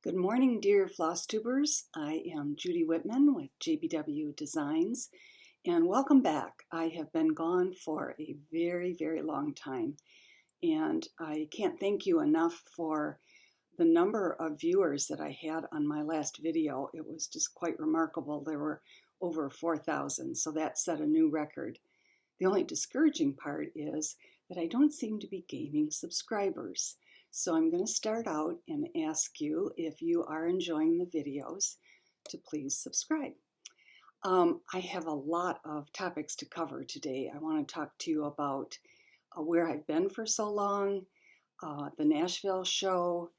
Good morning, dear Flosstubers. I am Judy Whitman with JBW Designs, and welcome back. I have been gone for a very long time, and I can't thank you enough for the number of viewers that I had on my last video. It was just quite remarkable. There were over 4,000, so that set a new record. The only discouraging part is that I don't seem to be gaining subscribers. So I'm going to start out and ask you, if you are enjoying the videos, to please subscribe. I have a lot of topics to cover today. I want to talk to you about where I've been for so long, the Nashville show,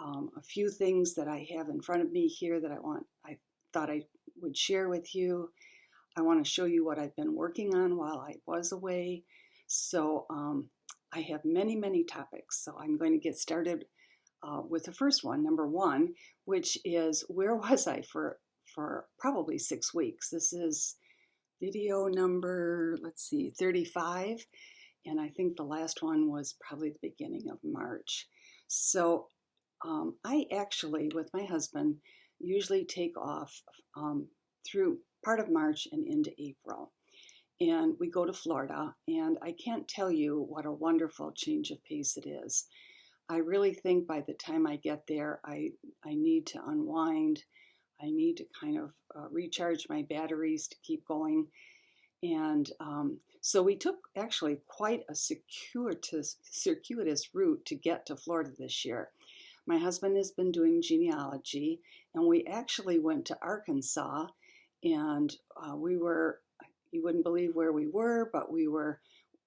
a few things that I have in front of me here that I thought I would share with you. I want to show you what I've been working on while I was away. So I have many topics, so I'm going to get started with the first one, number one, which is where was I for probably 6 weeks. This is video number, 35, and I think the last one was probably the beginning of March. So I actually, with my husband, usually take off through part of March and into April. And we go to Florida, and I can't tell you what a wonderful change of pace it is. I really think by the time I get there, I need to unwind. I need to kind of recharge my batteries to keep going. And so we took actually quite a circuitous route to get to Florida this year. My husband has been doing genealogy, and we actually went to Arkansas, and you wouldn't believe where we were, but we were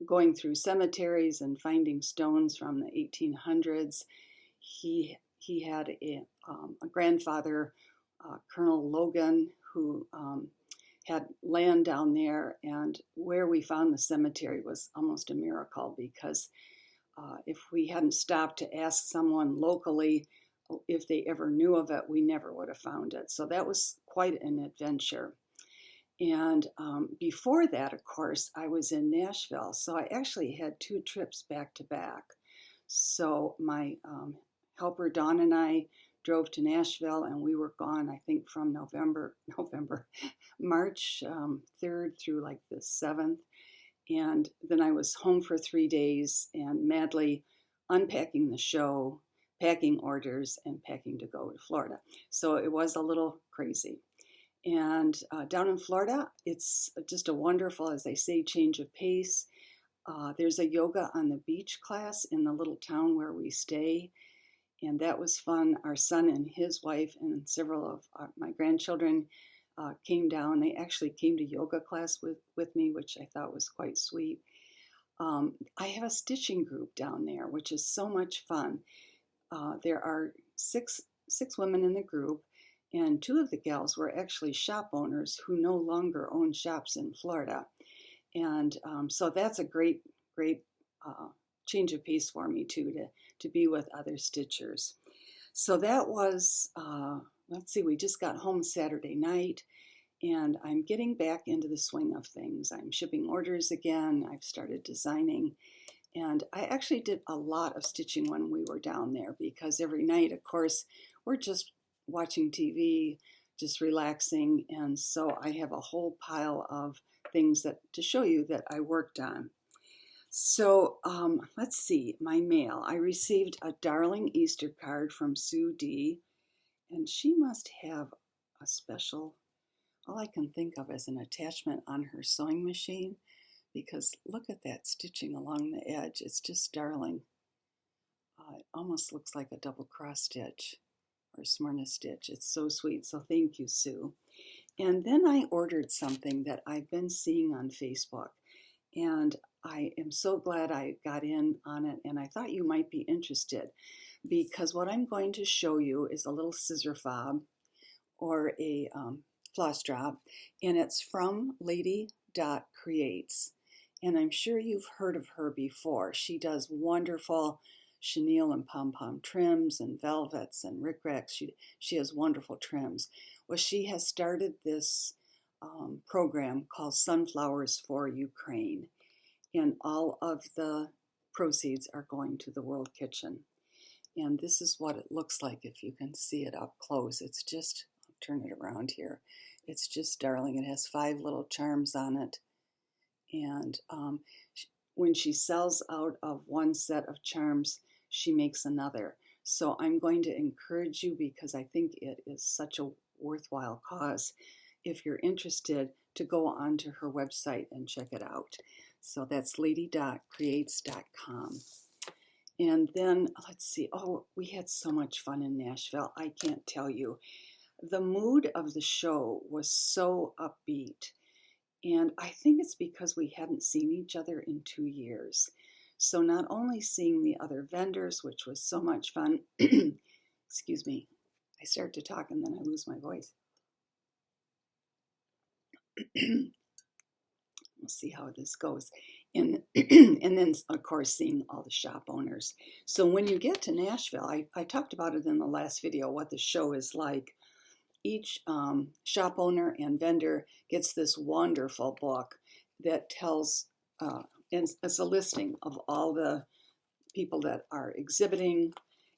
going through cemeteries and finding stones from the 1800s. He had a grandfather, Colonel Logan, who had land down there, and where we found the cemetery was almost a miracle, because if we hadn't stopped to ask someone locally if they ever knew of it, we never would have found it. So that was quite an adventure. And before that, of course, I was in Nashville. So I actually had 2 trips back to back. So my helper, Dawn, and I drove to Nashville, and we were gone, I think, from March 3rd through like the 7th. And then I was home for 3 days and madly unpacking the show, packing orders, and packing to go to Florida. So it was a little crazy. And down in Florida, it's just a wonderful, as they say, change of pace. There's a yoga on the beach class in the little town where we stay, and that was fun. Our son and his wife and several of my grandchildren came down. They actually came to yoga class with me, which I thought was quite sweet. I have a stitching group down there, which is so much fun. There are six women in the group, and 2 of the gals were actually shop owners who no longer own shops in Florida. And so that's a great change of pace for me too, to be with other stitchers. So that was, we just got home Saturday night, and I'm getting back into the swing of things. I'm shipping orders again. I've started designing. And I actually did a lot of stitching when we were down there, because every night, of course, we're just watching TV, just relaxing, and so I have a whole pile of things to show you that I worked on. So let's see, my mail. I received a darling Easter card from Sue D, and she must have a special, all I can think of as an attachment on her sewing machine, because look at that stitching along the edge. It's just darling. It almost looks like a double cross stitch or Smyrna stitch. It's so sweet. So thank you, Sue. And then I ordered something that I've been seeing on Facebook, and I am so glad I got in on it, and I thought you might be interested, because what I'm going to show you is a little scissor fob or a floss drop, and it's from Lady Creates, and I'm sure you've heard of her before. She does wonderful chenille and pom-pom trims and velvets and rickracs. She has wonderful trims. Well, she has started this program called Sunflowers for Ukraine, and all of the proceeds are going to the World Kitchen. And this is what it looks like if you can see it up close. It's just, I'll turn it around here. It's just darling. It has 5 little charms on it. And when she sells out of one set of charms, she makes another. So I'm going to encourage you, because I think it is such a worthwhile cause, if you're interested, to go onto her website and check it out. So that's lady.creates.com. And then, let's see, oh, we had so much fun in Nashville. I can't tell you. The mood of the show was so upbeat. And I think it's because we hadn't seen each other in 2 years. So not only seeing the other vendors, which was so much fun, excuse me, I start to talk and then I lose my voice. We'll see how this goes. And then, of course, seeing all the shop owners. So when you get to Nashville, I talked about it in the last video, what the show is like. Each shop owner and vendor gets this wonderful book that tells, and it's a listing of all the people that are exhibiting.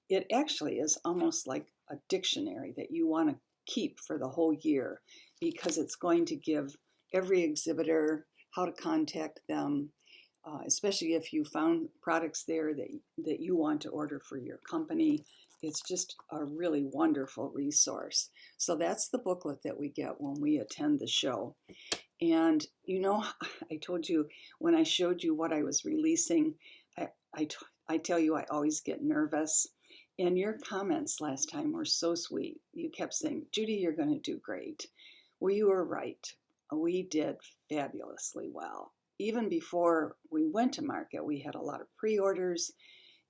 It actually is almost like a dictionary that you want to keep for the whole year, because it's going to give every exhibitor how to contact them, especially if you found products there that you want to order for your company. It's just a really wonderful resource. So that's the booklet that we get when we attend the show. And you know, I told you when I showed you what I was releasing, I tell you I always get nervous. And your comments last time were so sweet. You kept saying, Judy, you're going to do great. Well, you were right. We did fabulously well. Even before we went to market, we had a lot of pre-orders.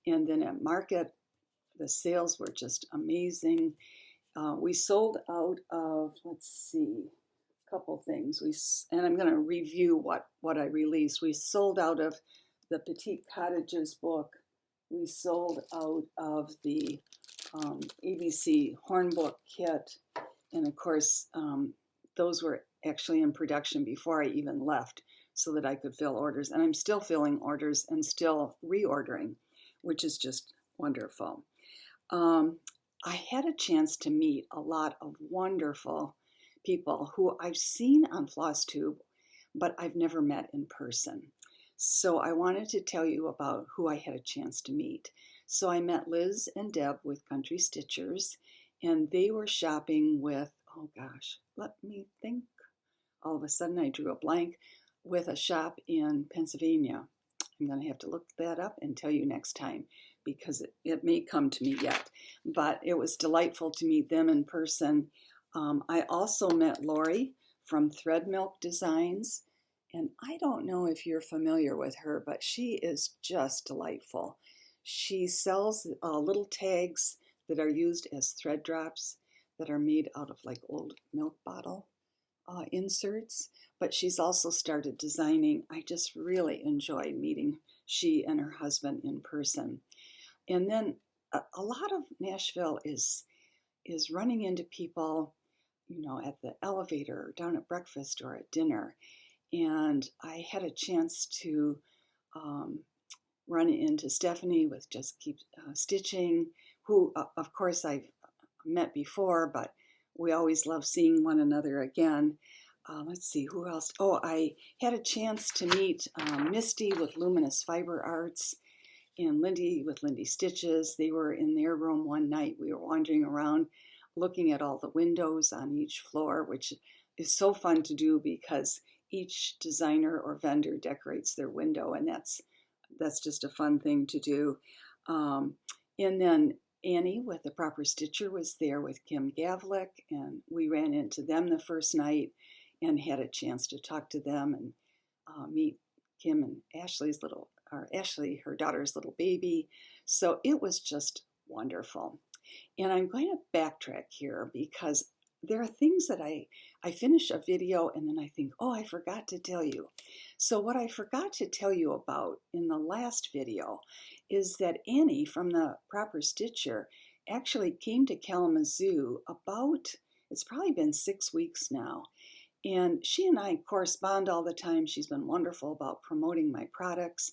And then at market, the sales were just amazing. We sold out of, let's see, a couple things. And I'm going to review what I released. We sold out of the Petite Cottages book. We sold out of the ABC Hornbook kit. And of course, those were actually in production before I even left, so that I could fill orders. And I'm still filling orders and still reordering, which is just wonderful. I had a chance to meet a lot of wonderful people who I've seen on Flosstube, but I've never met in person. So I wanted to tell you about who I had a chance to meet. So I met Liz and Deb with Country Stitchers, and they were shopping with, oh gosh, let me think. All of a sudden I drew a blank, with a shop in Pennsylvania. I'm going to have to look that up and tell you next time, because it may come to me yet. But it was delightful to meet them in person. I also met Lori from Thread Milk Designs. And I don't know if you're familiar with her, but she is just delightful. She sells little tags that are used as thread drops that are made out of like old milk bottle inserts. But she's also started designing. I just really enjoyed meeting she and her husband in person. And then a lot of Nashville is running into people, you know, at the elevator, or down at breakfast, or at dinner. And I had a chance to run into Stephanie with Just Keep Stitching, who, of course, I've met before, but we always love seeing one another again. Let's see, who else? Oh, I had a chance to meet Misty with Luminous Fiber Arts and Lindy with Lindy Stitches. They were in their room one night. We were wandering around looking at all the windows on each floor, which is so fun to do because each designer or vendor decorates their window, and that's just a fun thing to do. And then Annie with The Proper Stitcher was there with Kim Gavlik, and we ran into them the first night and had a chance to talk to them and meet Kim and Ashley, her daughter's little baby. So it was just wonderful. And I'm going to backtrack here because there are things that I finish a video and then I think, oh, I forgot to tell you. So what I forgot to tell you about in the last video is that Annie from The Proper Stitcher actually came to Kalamazoo it's probably been 6 weeks now. And she and I correspond all the time. She's been wonderful about promoting my products.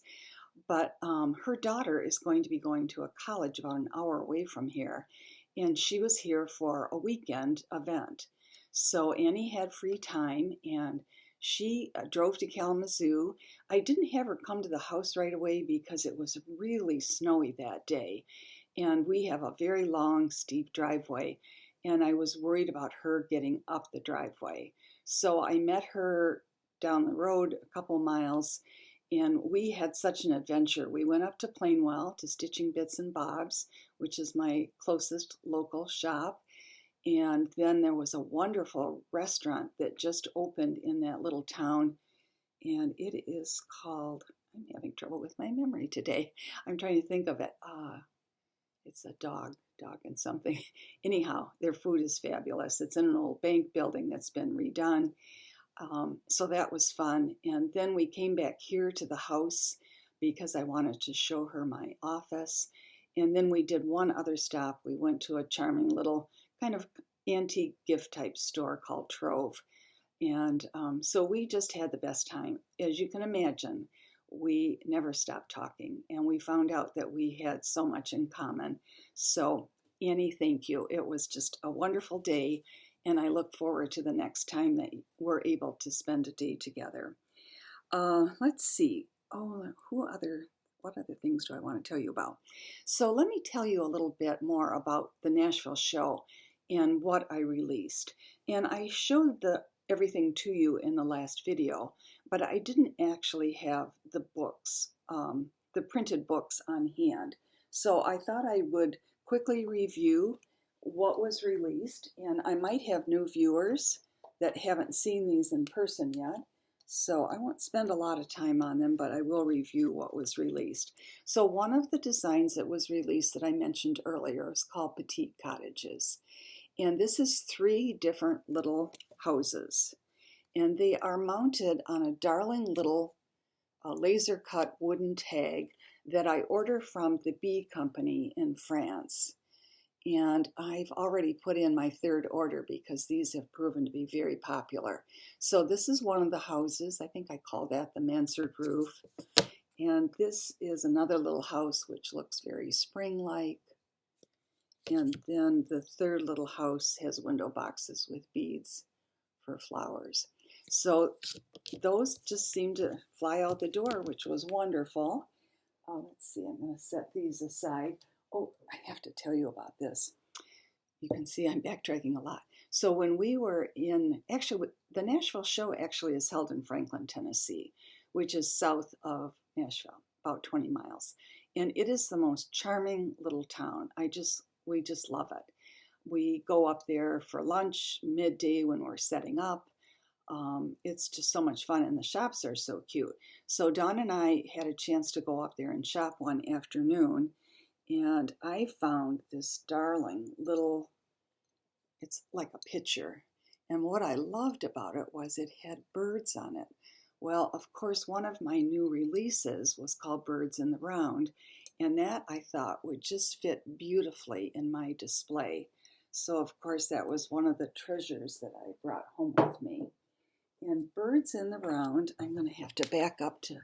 but her daughter is going to be going to a college about an hour away from here, and she was here for a weekend event. So Annie had free time, and she drove to Kalamazoo. I didn't have her come to the house right away because it was really snowy that day, and we have a very long, steep driveway, and I was worried about her getting up the driveway. So I met her down the road a couple miles, and we had such an adventure. We went up to Plainwell to Stitching Bits and Bobs, which is my closest local shop. And then there was a wonderful restaurant that just opened in that little town, and it is called, I'm having trouble with my memory today. I'm trying to think of it. It's a dog and something. Anyhow, their food is fabulous. It's in an old bank building that's been redone. So that was fun. And then we came back here to the house because I wanted to show her my office. And then we did one other stop. We went to a charming little kind of antique gift type store called Trove. And so we just had the best time. As you can imagine, we never stopped talking, and we found out that we had so much in common. So Annie, thank you. It was just a wonderful day, and I look forward to the next time that we're able to spend a day together. Let's see. What other things do I want to tell you about? So let me tell you a little bit more about the Nashville show and what I released. And I showed everything to you in the last video, but I didn't actually have the books, the printed books on hand. So I thought I would quickly review what was released, and I might have new viewers that haven't seen these in person yet. So I won't spend a lot of time on them, but I will review what was released. So one of the designs that was released that I mentioned earlier is called Petite Cottages. And this is 3 different little houses. And they are mounted on a darling little laser cut wooden tag that I order from the Bee Company in France. And I've already put in my 3rd order because these have proven to be very popular. So this is one of the houses. I think I call that the mansard roof. And this is another little house which looks very spring-like. And then the 3rd little house has window boxes with beads for flowers. So those just seemed to fly out the door, which was wonderful. Let's see, I'm going to set these aside. Oh, I have to tell you about this. You can see I'm backtracking a lot. So when we were actually, the Nashville show actually is held in Franklin, Tennessee, which is south of Nashville, about 20 miles. And it is the most charming little town. We just love it. We go up there for lunch midday when we're setting up. It's just so much fun, and the shops are so cute. So Dawn and I had a chance to go up there and shop one afternoon, and I found this darling little, it's like a picture. And what I loved about it was it had birds on it. Well, of course, one of my new releases was called Birds in the Round, and that I thought would just fit beautifully in my display. So, of course, that was one of the treasures that I brought home with me. And Birds in the Round, I'm going to have to back up to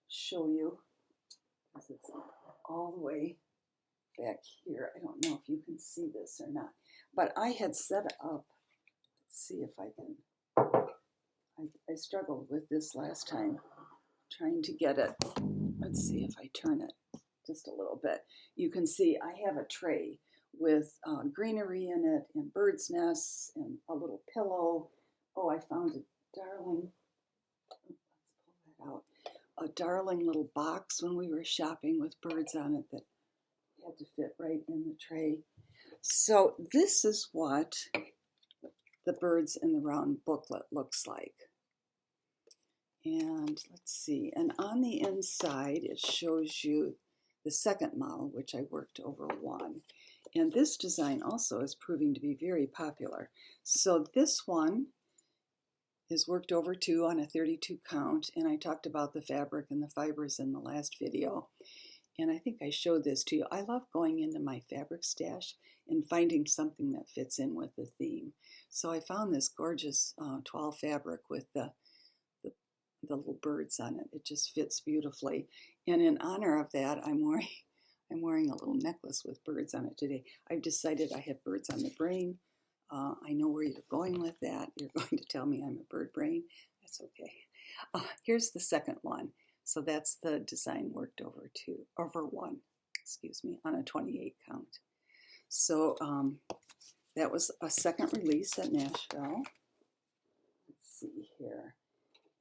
show you, because it's all the way back here. I don't know if you can see this or not, but I had set up, let's see if I can, I struggled with this last time, trying to get it. Let's see if I turn it just a little bit. You can see I have a tray with greenery in it and birds' nests and a little pillow. Oh, I found a darling, let's pull that out, a darling little box when we were shopping with birds on it that had to fit right in the tray. So this is what the Birds in the Round booklet looks like. And let's see, and on the inside it shows you the 2nd model, which I worked over 1. And this design also is proving to be very popular. So this one is worked over 2 on a 32 count, and I talked about the fabric and the fibers in the last video. And I think I showed this to you. I love going into my fabric stash and finding something that fits in with the theme. So I found this gorgeous toile fabric with the little birds on it. It just fits beautifully. And in honor of that, I'm wearing a little necklace with birds on it today. I've decided I have birds on the brain. I know where you're going with that. You're going to tell me I'm a bird brain. That's okay. Here's the second one. So that's the design worked over one, excuse me, on a 28 count. So that was a second release at Nashville. Let's see here.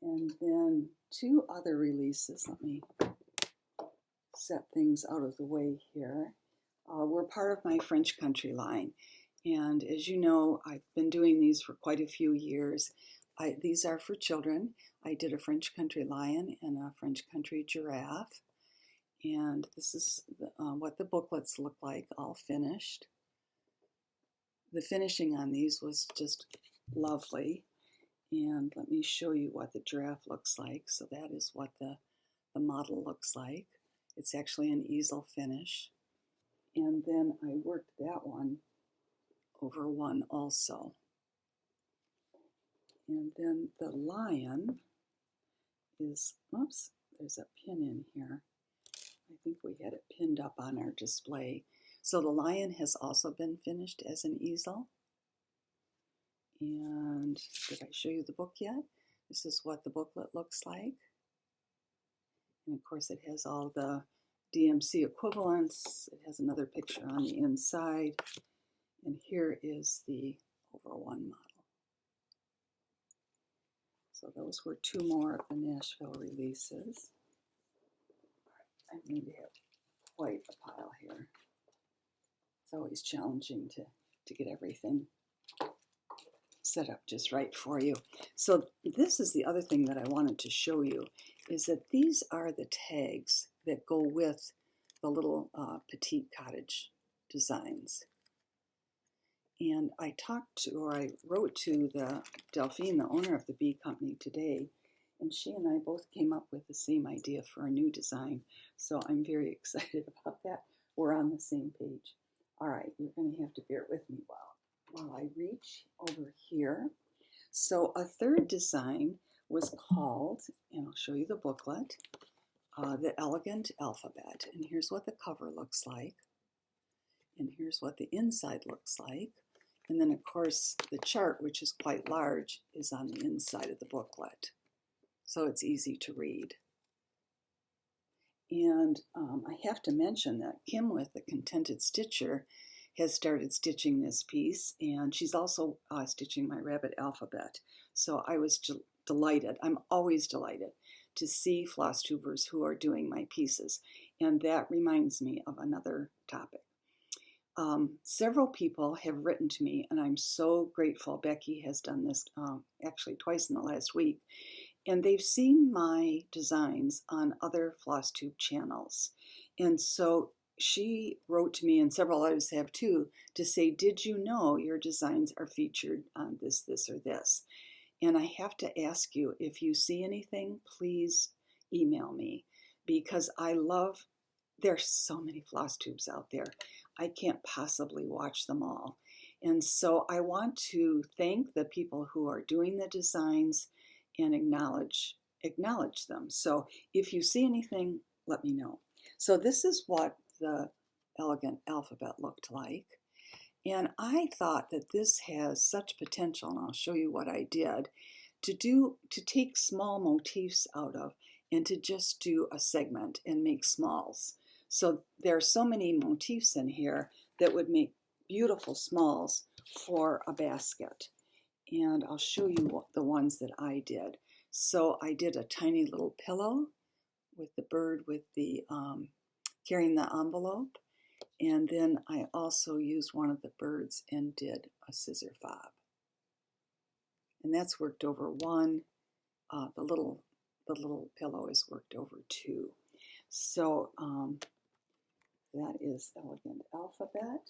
And then two other releases. Let me set things out of the way here. Were part of my French country line. And as you know, I've been doing these for quite a few years. These are for children. I did a French country lion and a French country giraffe. And this is what the booklets look like, all finished. The finishing on these was just lovely. And let me show you what the giraffe looks like. So that is what the model looks like. It's actually an easel finish. And then I worked that one over one also. And then the lion is, oops, there's a pin in here. I think we had it pinned up on our display. So the lion has also been finished as an easel. And did I show you the book yet? This is what the booklet looks like. And of course it has all the DMC equivalents. It has another picture on the inside. And here is the over one model. So those were two more of the Nashville releases. I need to have quite a pile here. It's always challenging to get everything set up just right for you. So this is the other thing that I wanted to show you, is that these are the tags that go with the little Petite Cottage designs. And I wrote to the Delphine, the owner of the bee company today, and she and I both came up with the same idea for a new design. So I'm very excited about that. We're on the same page. All right, you're going to have to bear with me while I reach over here. So a third design was called, and I'll show you the booklet, The Elegant Alphabet. And here's what the cover looks like. And here's what the inside looks like. And then, of course, the chart, which is quite large, is on the inside of the booklet. So it's easy to read. And I have to mention that Kim with the Contented Stitcher has started stitching this piece, and she's also stitching my rabbit alphabet. So I was delighted. I'm always delighted to see Flosstubers who are doing my pieces. And that reminds me of another topic. Several people have written to me, and I'm so grateful. Becky has done this actually twice in the last week, and they've seen my designs on other Flosstube channels. And so she wrote to me, and several others have too, to say, did you know your designs are featured on this, or this? And I have to ask you, if you see anything, please email me, because there's so many Flosstubes out there. I can't possibly watch them all. And so I want to thank the people who are doing the designs and acknowledge them. So if you see anything, let me know. So this is what the Elegant Alphabet looked like. And I thought that this has such potential, and I'll show you what I did, to take small motifs out of and to just do a segment and make smalls. So there are so many motifs in here that would make beautiful smalls for a basket. And I'll show you the ones that I did. So I did a tiny little pillow with the bird with the carrying the envelope. And then I also used one of the birds and did a scissor fob. And that's worked over one. The little pillow is worked over two. So that is Elegant Alphabet.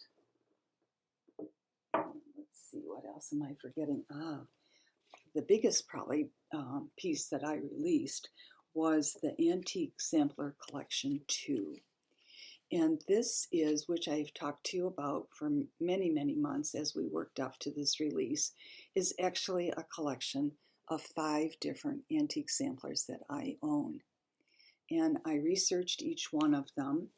Let's see, what else am I forgetting? The biggest probably piece that I released was the Antique Sampler Collection 2. And this is, which I've talked to you about for many, many months as we worked up to this release, is actually a collection of 5 different antique samplers that I own. and I researched each one of them.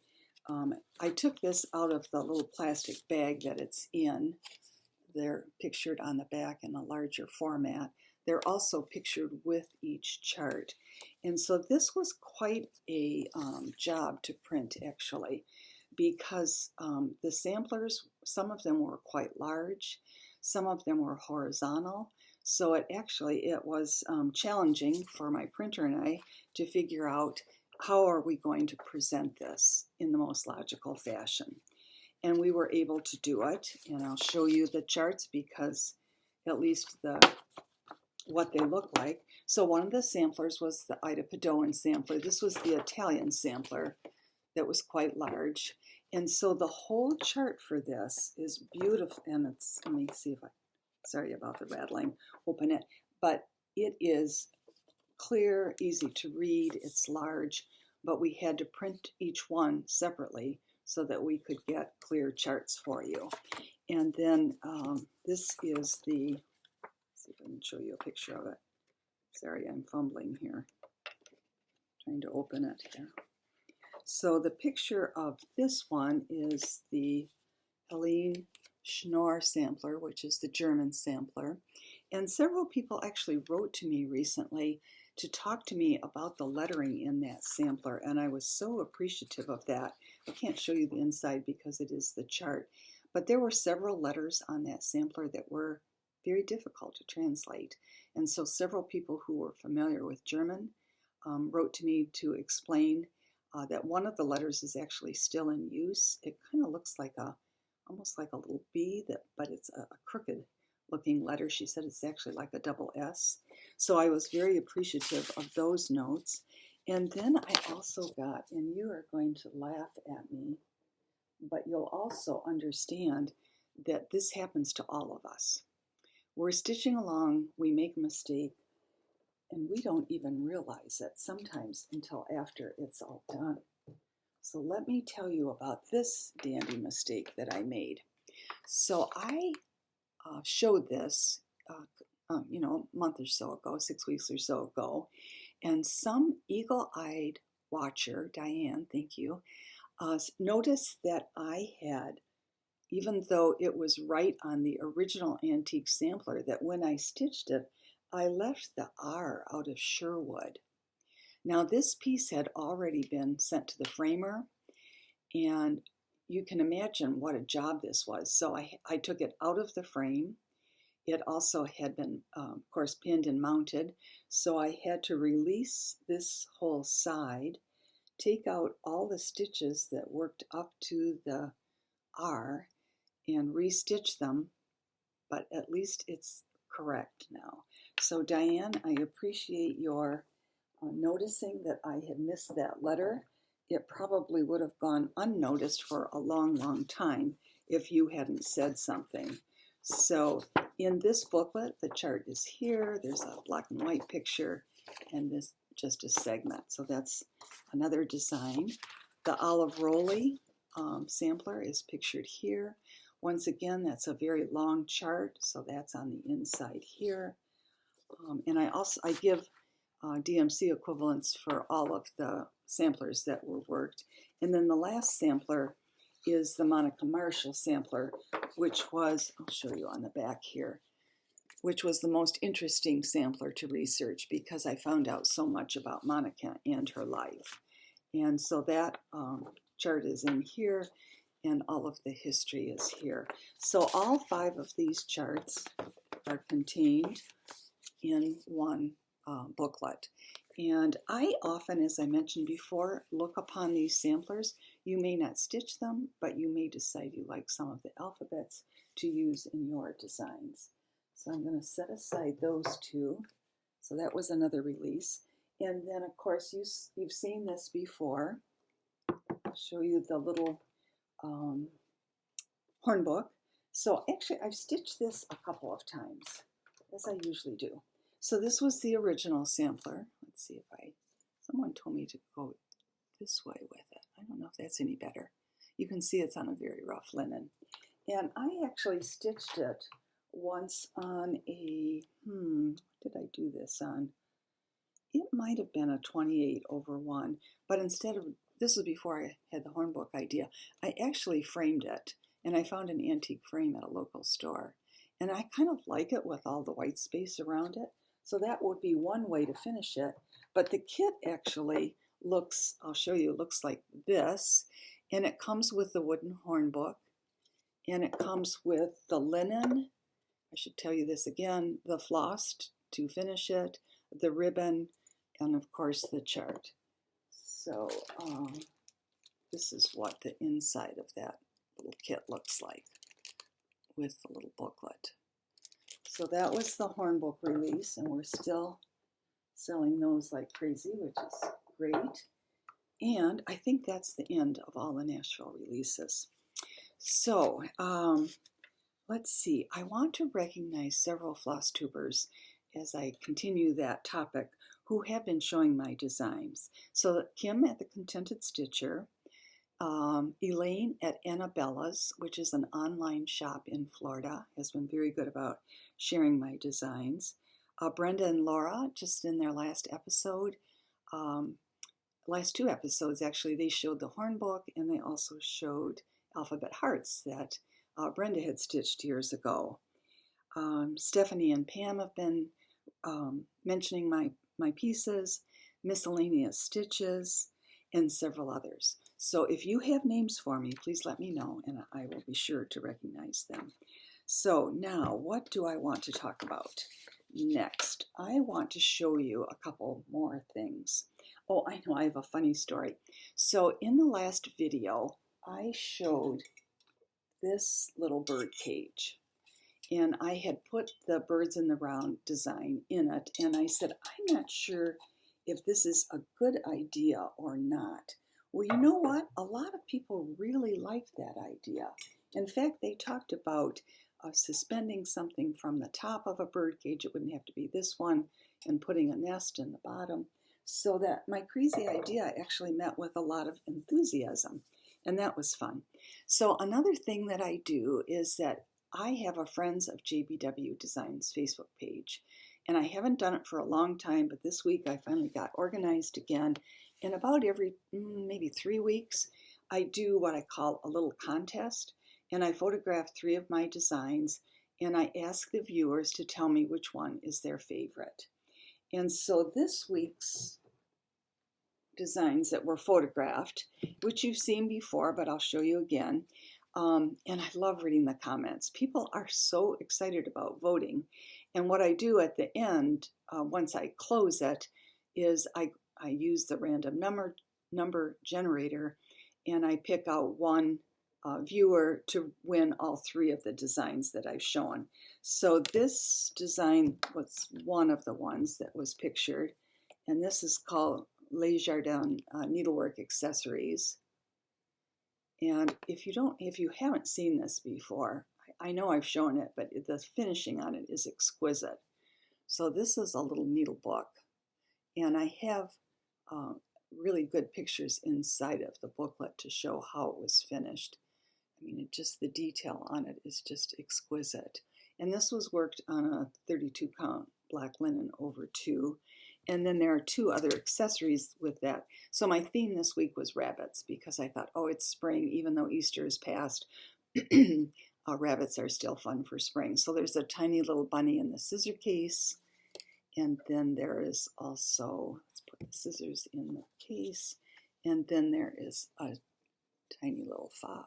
I took this out of the little plastic bag that it's in. They're pictured on the back in a larger format. They're also pictured with each chart. And so this was quite a job to print, actually, because the samplers, some of them were quite large, some of them were horizontal. So it was challenging for my printer and I to figure out how are we going to present this in the most logical fashion. And we were able to do it, and I'll show you the charts because at least what they look like. So one of the samplers was the Ida Padoan sampler. This was the Italian sampler that was quite large. And so the whole chart for this is beautiful, and it's, let me see if sorry about the rattling, open it, but it is clear, easy to read, it's large, but we had to print each one separately so that we could get clear charts for you. And then this is the, let's see if I can show you a picture of it. Sorry, I'm fumbling here, trying to open it here. So the picture of this one is the Helene Schnorr sampler, which is the German sampler. And several people actually wrote to me recently to talk to me about the lettering in that sampler, and I was so appreciative of that. I can't show you the inside because it is the chart, but there were several letters on that sampler that were very difficult to translate. And so several people who were familiar with German wrote to me to explain that one of the letters is actually still in use. It kind of looks like almost like a little B, but it's a crooked looking letter. She said it's actually like a double S. So I was very appreciative of those notes. And then I also got, and you are going to laugh at me, but you'll also understand that this happens to all of us. We're stitching along, we make a mistake, and we don't even realize it sometimes until after it's all done. So let me tell you about this dandy mistake that I made. So I showed this, a month or so ago, 6 weeks or so ago, and some eagle-eyed watcher, Diane, thank you, noticed that I had, even though it was right on the original antique sampler, that when I stitched it, I left the R out of Sherwood. Now this piece had already been sent to the framer, and you can imagine what a job this was. So I took it out of the frame. It also had been, of course, pinned and mounted. So I had to release this whole side, take out all the stitches that worked up to the R, and restitch them, but at least it's correct now. So Diane, I appreciate your noticing that I had missed that letter. It probably would have gone unnoticed for a long, long time if you hadn't said something. So in this booklet, the chart is here. There's a black and white picture and this just a segment. So that's another design. The Olive Roley sampler is pictured here. Once again, that's a very long chart, so that's on the inside here. And I give DMC equivalents for all of the samplers that were worked. And then the last sampler is the Monica Marshall sampler, which was, I'll show you on the back here, which was the most interesting sampler to research because I found out so much about Monica and her life. And so that chart is in here, and all of the history is here. So all 5 of these charts are contained in one booklet. And I often, as I mentioned before, look upon these samplers. You may not stitch them, but you may decide you like some of the alphabets to use in your designs. So I'm going to set aside those 2. So that was another release. And then, of course, you've seen this before. I'll show you the little hornbook. So actually, I've stitched this a couple of times, as I usually do. So this was the original sampler. Let's see if someone told me to go this way with it. I don't know if that's any better. You can see it's on a very rough linen. And I actually stitched it once on a, what did I do this on? it might have been a 28/1, but instead of, this was before I had the hornbook idea, I actually framed it, and I found an antique frame at a local store. And I kind of like it with all the white space around it. So that would be one way to finish it. But the kit actually looks, I'll show you, looks like this. And it comes with the wooden hornbook. And it comes with the linen, I should tell you this again, the floss to finish it, the ribbon, and of course the chart. So this is what the inside of that little kit looks like with the little booklet. So that was the hornbook release, and we're still selling those like crazy, which is great. And I think that's the end of all the Nashville releases. So let's see, I want to recognize several Flosstubers as I continue that topic who have been showing my designs. So Kim at the Contented Stitcher, Elaine at Annabella's, which is an online shop in Florida, has been very good about sharing my designs. Brenda and Laura, just in their last episode, last two episodes actually, they showed the hornbook, and they also showed alphabet hearts that Brenda had stitched years ago. Stephanie and Pam have been mentioning my pieces, miscellaneous stitches, and several others. So if you have names for me, please let me know, and I will be sure to recognize them. So now, what do I want to talk about next? I want to show you a couple more things. Oh, I know, I have a funny story. So in the last video, I showed this little bird cage. And I had put the birds in the round design in it, and I said, I'm not sure if this is a good idea or not. Well, you know what? A lot of people really liked that idea. In fact, they talked about suspending something from the top of a bird cage. It wouldn't have to be this one, and putting a nest in the bottom. So that my crazy idea actually met with a lot of enthusiasm, and that was fun. So another thing that I do is that I have a Friends of JBW Designs Facebook page, and I haven't done it for a long time, but this week I finally got organized again. And about every maybe 3 weeks, I do what I call a little contest, and I photograph 3 of my designs, and I ask the viewers to tell me which one is their favorite. And so this week's designs that were photographed, which you've seen before, but I'll show you again. And I love reading the comments. People are so excited about voting. And what I do at the end, once I close it, is I use the random number generator, and I pick out one viewer to win all 3 of the designs that I've shown. So this design was one of the ones that was pictured, and this is called Les Jardin Needlework Accessories. And if you haven't seen this before, I know I've shown it, but the finishing on it is exquisite. So this is a little needle book, and I have really good pictures inside of the booklet to show how it was finished. I mean, just the detail on it is just exquisite. And this was worked on a 32 count black linen over 2. And then there are 2 other accessories with that. So my theme this week was rabbits, because I thought, oh, it's spring, even though Easter is past, rabbits are still fun for spring. So there's a tiny little bunny in the scissor case. And then there is also, let's put the scissors in the case. And then there is a tiny little fob.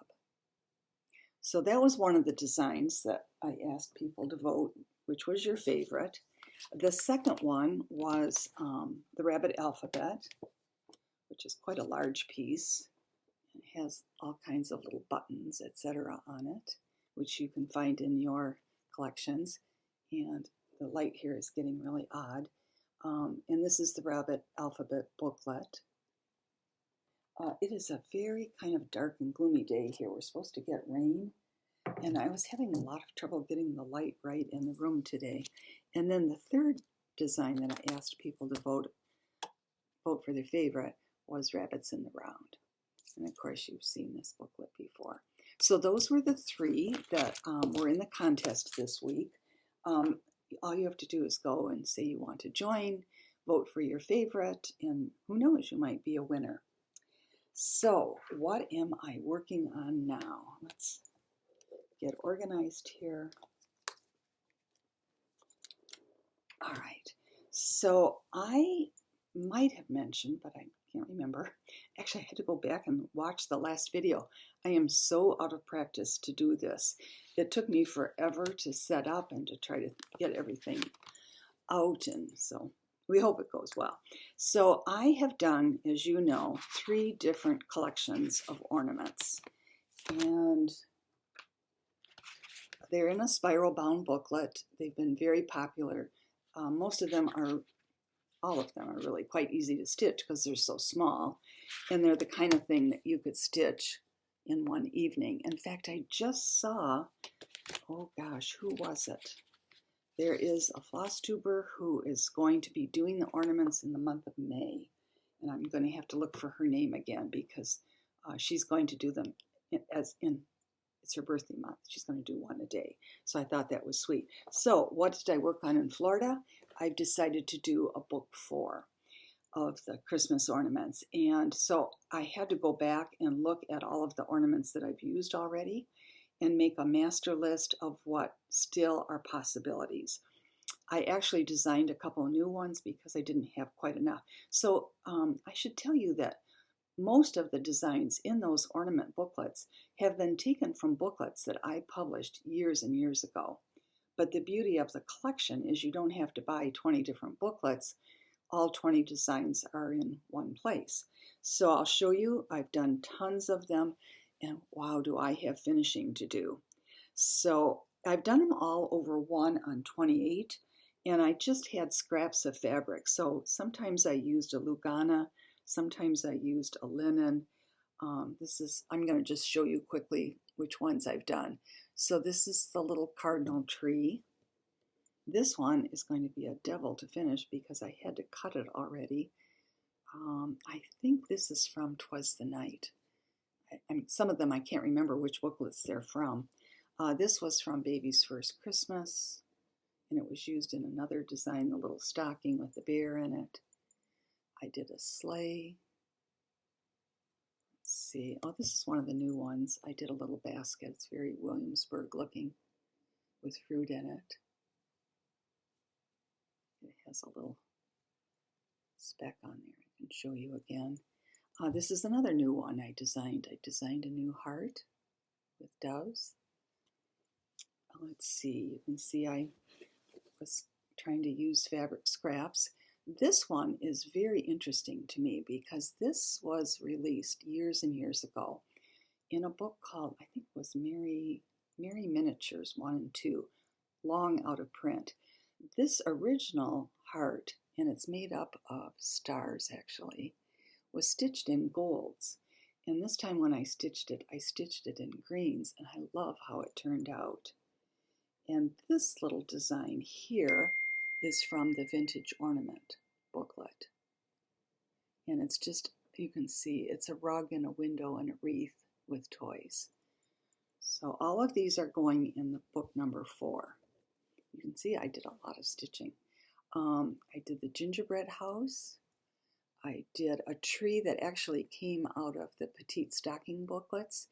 So that was one of the designs that I asked people to vote, which was your favorite. The second one was the rabbit alphabet, which is quite a large piece. It has all kinds of little buttons, etc. on it, which you can find in your collections. And the light here is getting really odd. And this is the rabbit alphabet booklet. It is a very kind of dark and gloomy day here. We're supposed to get rain, and I was having a lot of trouble getting the light right in the room today. And then the third design that I asked people to vote for their favorite was rabbits in the round. And of course, you've seen this booklet before. So those were the 3 that were in the contest this week. All you have to do is go and say you want to join, vote for your favorite, and who knows, you might be a winner. So what am I working on now? Let's get organized here. All right, so I might have mentioned, but I can't remember. Actually, I had to go back and watch the last video. I am so out of practice to do this. It took me forever to set up and to try to get everything out, and so we hope it goes well. So I have done, as you know, 3 different collections of ornaments, and they're in a spiral bound booklet. They've been very popular. Most of them are, all of them are really quite easy to stitch because they're so small, and they're the kind of thing that you could stitch in one evening. In fact, I just saw, oh gosh, who was it? There is a Flosstuber who is going to be doing the ornaments in the month of May, and I'm going to have to look for her name again because she's going to do them it's her birthday month. She's going to do one a day. So I thought that was sweet. So what did I work on in Florida? I've decided to do a book 4 of the Christmas ornaments. And so I had to go back and look at all of the ornaments that I've used already and make a master list of what still are possibilities. I actually designed a couple new ones because I didn't have quite enough. So I should tell you that most of the designs in those ornament booklets have been taken from booklets that I published years and years ago. But the beauty of the collection is you don't have to buy 20 different booklets. All 20 designs are in one place. So I'll show you, I've done tons of them, and wow, do I have finishing to do. So I've done them all over 1 on 28, and I just had scraps of fabric. So sometimes I used a Lugana, sometimes I used a linen. I'm going to just show you quickly which ones I've done. So this is the little cardinal tree. This one is going to be a devil to finish because I had to cut it already. I think this is from 'Twas the Night. Some of them I can't remember which booklets they're from. This was from Baby's First Christmas, and it was used in another design, the little stocking with the bear in it. I did a sleigh. Let's see. Oh, this is one of the new ones. I did a little basket. It's very Williamsburg looking with fruit in it. It has a little speck on there. I can show you again. This is another new one I designed. I designed a new heart with doves. Let's see. You can see I was trying to use fabric scraps. This one is very interesting to me because this was released years and years ago in a book called, I think it was Merry Miniatures 1 and 2, long out of print. This original heart, and it's made up of stars actually, was stitched in golds. And this time when I stitched it in greens, and I love how it turned out. And this little design here is from the Vintage Ornament booklet. And it's just, you can see, it's a rug and a window and a wreath with toys. So all of these are going in the book number 4. You can see I did a lot of stitching. I did the gingerbread house. I did a tree that actually came out of the Petite stocking booklets,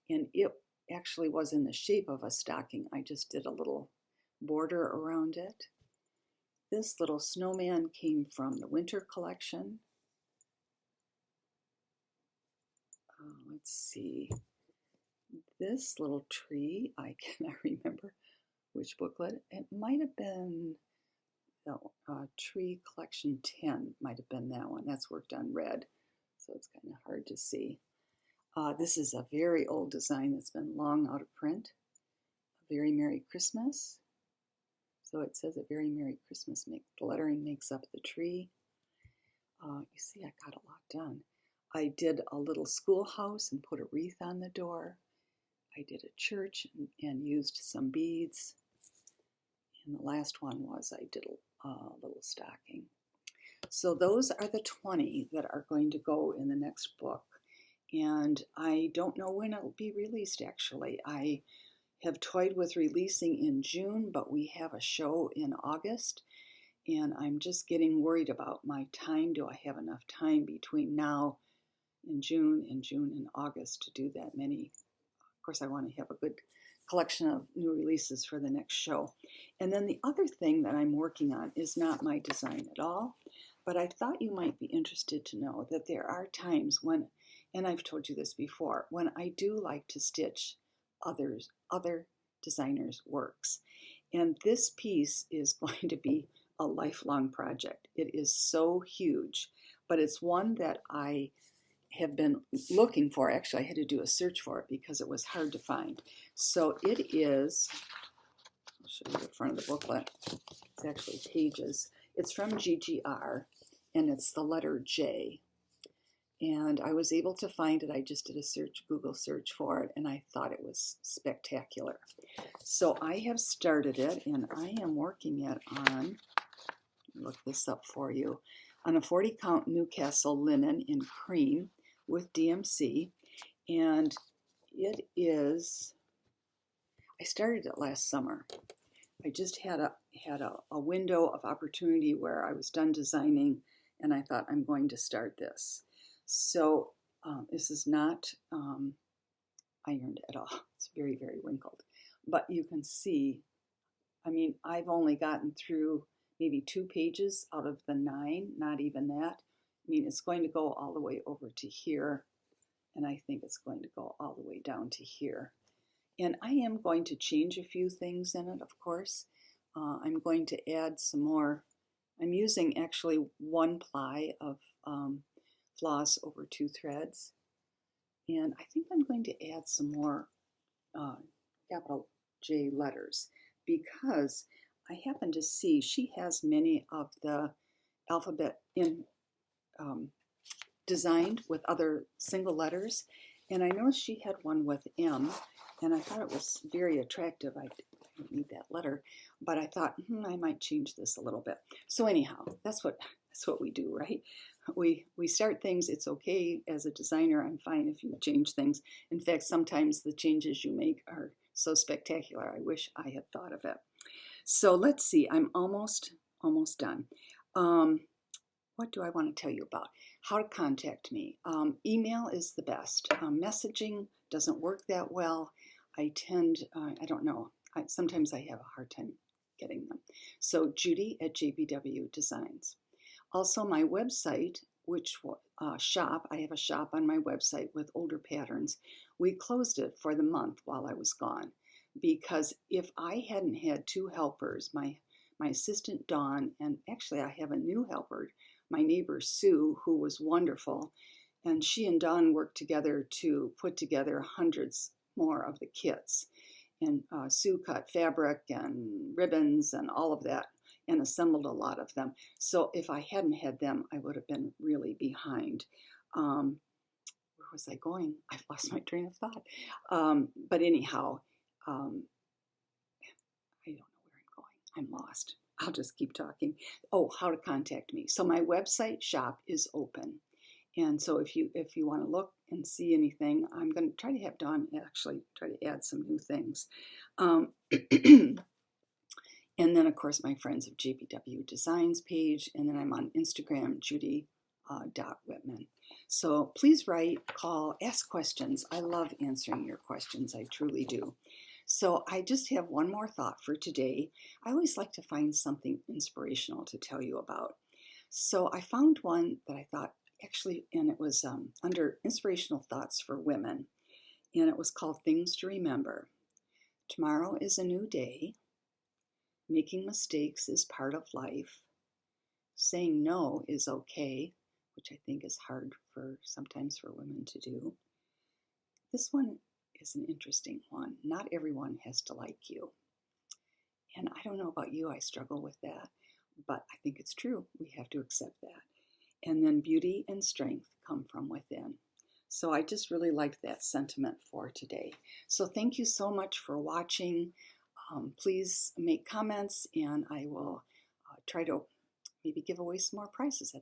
and it actually was in the shape of a stocking. I just did a little border around it. This little snowman came from the winter collection. Let's see. This little tree, I cannot remember which booklet. It might have been the Tree Collection 10, might have been that one. That's worked on red, so it's kind of hard to see. This is a very old design that's been long out of print. A Very Merry Christmas. So it says a Very Merry Christmas. The lettering makes up the tree. You see, I got a lot done. I did a little schoolhouse and put a wreath on the door. I did a church and used some beads. And the last one was I did a little stocking. So those are the 20 that are going to go in the next book. And I don't know when it'll be released, actually. I have toyed with releasing in June, but we have a show in August. and I'm just getting worried about my time. Do I have enough time between now and June and August to do that many? Of course, I want to have a good collection of new releases for the next show. And then the other thing that I'm working on is not my design at all, but I thought you might be interested to know that there are times when, and I've told you this before, when I do like to stitch other designers' works. And this piece is going to be a lifelong project. It is so huge, but it's one that I have been looking for. Actually, I had to do a search for it because it was hard to find. So it is, I'll show you the front of the booklet. It's actually pages. It's from GGR, and it's the letter J. And I was able to find it. I just did a Google search for it, and I thought it was spectacular. So I have started it, and I am working it on, look this up for you, on a 40 count Newcastle linen in cream with DMC, and it is, I started it last summer. I just had a window of opportunity where I was done designing, and I thought, I'm going to start this. So this is not ironed at all. It's very, very wrinkled. But you can see, I mean, I've only gotten through maybe 2 pages out of the 9, not even that. I mean, it's going to go all the way over to here, and I think it's going to go all the way down to here. And I am going to change a few things in it, of course. I'm going to add some more. I'm using actually 1 ply of floss over 2 threads. And I think I'm going to add some more capital J letters because I happen to see she has many of the alphabet designed with other single letters. And I noticed she had one with M, and I thought it was very attractive. I don't need that letter, but I thought, I might change this a little bit. So anyhow, that's what we do, right? We start things. It's okay as a designer. I'm fine if you change things. In fact, sometimes the changes you make are so spectacular. I wish I had thought of it. So let's see. I'm almost done. What do I want to tell you about? How to contact me. Email is the best. Messaging doesn't work that well. I don't know. Sometimes I have a hard time getting them. So Judy at JBW Designs. Also my website, which shop, I have a shop on my website with older patterns. We closed it for the month while I was gone because if I hadn't had 2 helpers, my assistant Dawn, and actually I have a new helper, my neighbor Sue, who was wonderful, and she and Dawn worked together to put together hundreds more of the kits. And Sue cut fabric and ribbons and all of that and assembled a lot of them. So if I hadn't had them, I would have been really behind. Where was I going? I've lost my train of thought. But anyhow, I don't know where I'm going. I'm lost. I'll just keep talking. Oh, how to contact me. So my website shop is open. And so if you want to look and see anything, I'm going to try to have Dawn actually try to add some new things. And then, of course, my Friends of JBW Designs page. And then I'm on Instagram, Judy.Whitman. So please write, call, ask questions. I love answering your questions. I truly do. So I just have one more thought for today. I always like to find something inspirational to tell you about. So I found one that I thought actually, and it was under Inspirational Thoughts for Women, and it was called Things to Remember. Tomorrow is a new day. Making mistakes is part of life. Saying no is okay, which I think is hard sometimes for women to do. This one is an interesting one. Not everyone has to like you. And I don't know about you, I struggle with that, but I think it's true. We have to accept that. And then beauty and strength come from within. So I just really liked that sentiment for today. So thank you so much for watching. Please make comments, and I will try to maybe give away some more prizes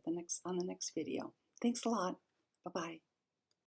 on the next video. Thanks a lot. Bye-bye.